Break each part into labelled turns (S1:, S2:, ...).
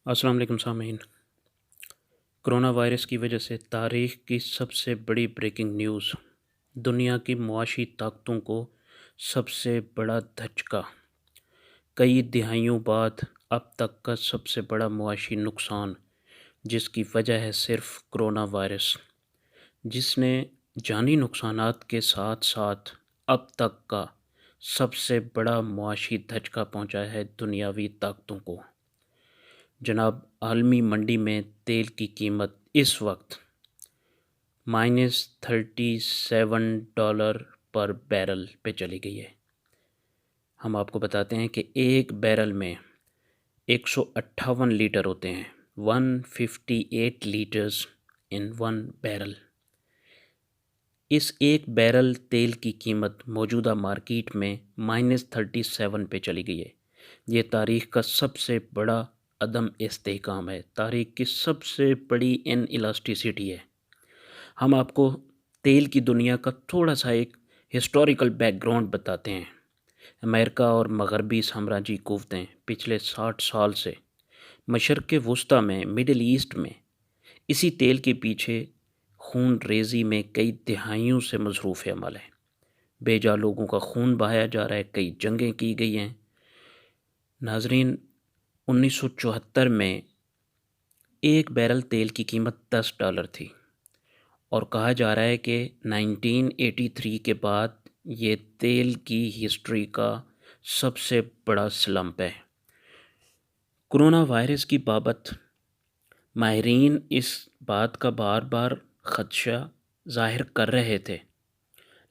S1: अस्सलाम वालेकुम सामीन। कोरोना वायरस की वजह से तारीख़ की सबसे बड़ी ब्रेकिंग न्यूज़, दुनिया की मुआशी ताकतों को सबसे बड़ा धचका, कई दिहाइयों बाद अब तक का सबसे बड़ा मुआशी नुकसान, जिसकी वजह है सिर्फ कोरोना वायरस, जिसने जानी नुकसानात के साथ साथ अब तक का सबसे बड़ा मुआशी धचका पहुंचा है दुनियावी ताकतों को। जनाब, आलमी मंडी में तेल की कीमत इस वक्त -$37 पर बैरल पे चली गई है। हम आपको बताते हैं कि एक बैरल में 158 लीटर होते हैं, 158 लीटर्स इन वन बैरल। इस एक बैरल तेल की कीमत मौजूदा मार्केट में -37 पे चली गई है। ये तारीख़ का सबसे बड़ा अदम इस्तेहकाम है, तारीख़ की सबसे बड़ी इनइलास्टिसिटी है। हम आपको तेल की दुनिया का थोड़ा सा एक हिस्टोरिकल बैकग्राउंड बताते हैं। अमेरिका और मगरबी साम्राज्यी कुव्वतें पिछले 60 साल से मशरक़ वुस्ता में, मिडिल ईस्ट में इसी तेल के पीछे खून रेज़ी में कई दिहाइयों से मसरूफ़ अमल है। बेजा लोगों का खून बहाया जा रहा है, कई जंगें की गई हैं। नाज़रीन, 1974 में एक बैरल तेल की कीमत $10 थी और कहा जा रहा है कि 1983 के बाद ये तेल की हिस्ट्री का सबसे बड़ा स्लंप है। कोरोना वायरस की बाबत माहिरीन इस बात का बार बार ख़दशा ज़ाहिर कर रहे थे,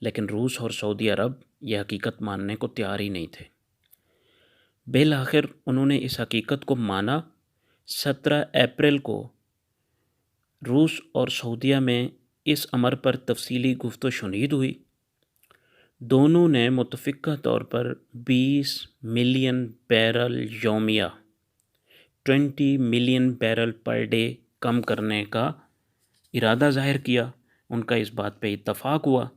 S1: लेकिन रूस और सऊदी अरब यह हकीकत मानने को तैयार ही नहीं थे। बिल आखिर उन्होंने इस हकीकत को माना। 17 अप्रैल को रूस और सऊदीया में इस अमर पर तफसीली गुफ्तो शुनीद हुई। दोनों ने मुतफ़िक़ा तौर पर 20 मिलियन बैरल यौमिया 20 मिलियन बैरल पर डे कम करने का इरादा ज़ाहिर किया। उनका इस बात पे इत्तफ़ाक़ हुआ,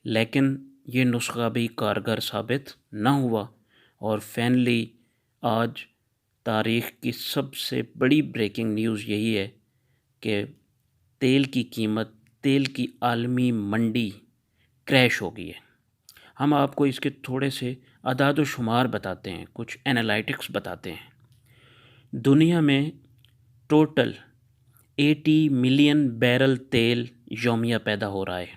S1: लेकिन ये नुस्ख़ा भी कारगर साबित न हुआ और फाइनली आज तारीख़ की सबसे बड़ी ब्रेकिंग न्यूज़ यही है कि तेल की कीमत, तेल की आलमी मंडी क्रैश हो गई है। हम आपको इसके थोड़े से अदाद व शुमार बताते हैं, कुछ एनालिटिक्स बताते हैं। दुनिया में टोटल 80 मिलियन बैरल तेल यौमिया पैदा हो रहा है,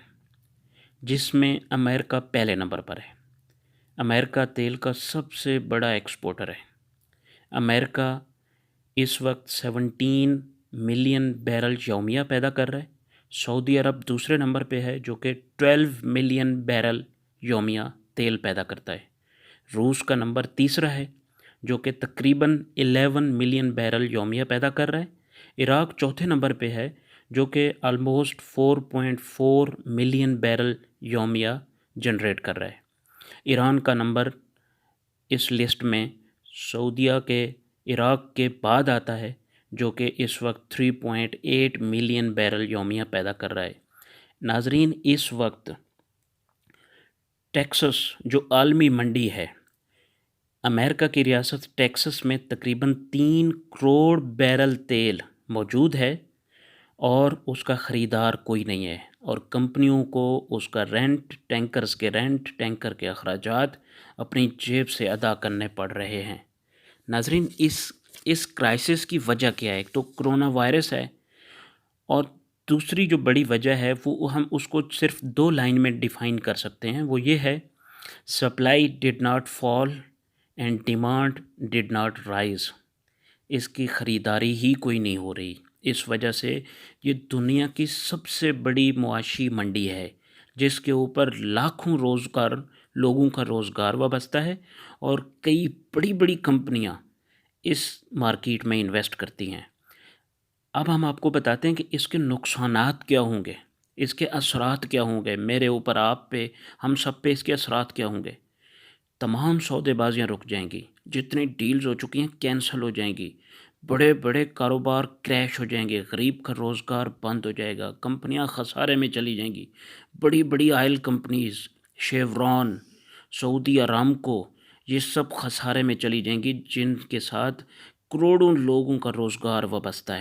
S1: जिसमें अमेरिका पहले नंबर पर है। अमेरिका तेल का सबसे बड़ा एक्सपोर्टर है। अमेरिका इस वक्त 17 मिलियन बैरल यौमिया पैदा कर रहा है। सऊदी अरब दूसरे नंबर पे है, जो कि 12 मिलियन बैरल यौमिया तेल पैदा करता है। रूस का नंबर तीसरा है, जो कि तकरीबन 11 मिलियन बैरल यौमिया पैदा कर रहा है। इराक़ चौथे नंबर पे है, जो कि आलमोस्ट 4.4 मिलियन बैरल यौमिया जनरेट कर रहा है। ईरान का नंबर इस लिस्ट में सऊदीया के, इराक़ के बाद आता है, जो कि इस वक्त 3.8 मिलियन बैरल यौमिया पैदा कर रहा है। नाजरीन, इस वक्त टेक्सास जो आलमी मंडी है, अमेरिका की रियासत टेक्सास में तकरीबन 3 करोड़ बैरल तेल मौजूद है और उसका ख़रीदार कोई नहीं है, और कंपनियों को उसका रेंट, टैंकर्स के रेंट, टैंकर के अखराजात अपनी जेब से अदा करने पड़ रहे हैं। नाजरीन, इस क्राइसिस की वजह क्या है? एक तो कोरोना वायरस है, और दूसरी जो बड़ी वजह है वो हम उसको सिर्फ 2 लाइन में डिफ़ाइन कर सकते हैं। वो ये है, supply did not fall and demand did not rise. इसकी ख़रीदारी ही कोई नहीं हो रही। इस वजह से ये दुनिया की सबसे बड़ी मुआशी मंडी है, जिसके ऊपर लाखों लोगों का रोज़गार वाबस्ता है, और कई बड़ी बड़ी कंपनियां इस मार्केट में इन्वेस्ट करती हैं। अब हम आपको बताते हैं कि इसके नुकसानात क्या होंगे, इसके असरात क्या होंगे, मेरे ऊपर, आप पे, हम सब पे इसके असरात क्या होंगे। तमाम सौदेबाजियाँ रुक जाएंगी, जितनी डील्स हो चुकी हैं कैंसिल हो जाएंगी, बड़े बड़े कारोबार क्रैश हो जाएंगे, गरीब का रोज़गार बंद हो जाएगा, कंपनियां खसारे में चली जाएंगी। बड़ी बड़ी oil companies, chevron, Saudi Aramco, ये सब खसारे में चली जाएंगी, जिनके साथ करोड़ों लोगों का रोज़गार वाबस्ता है।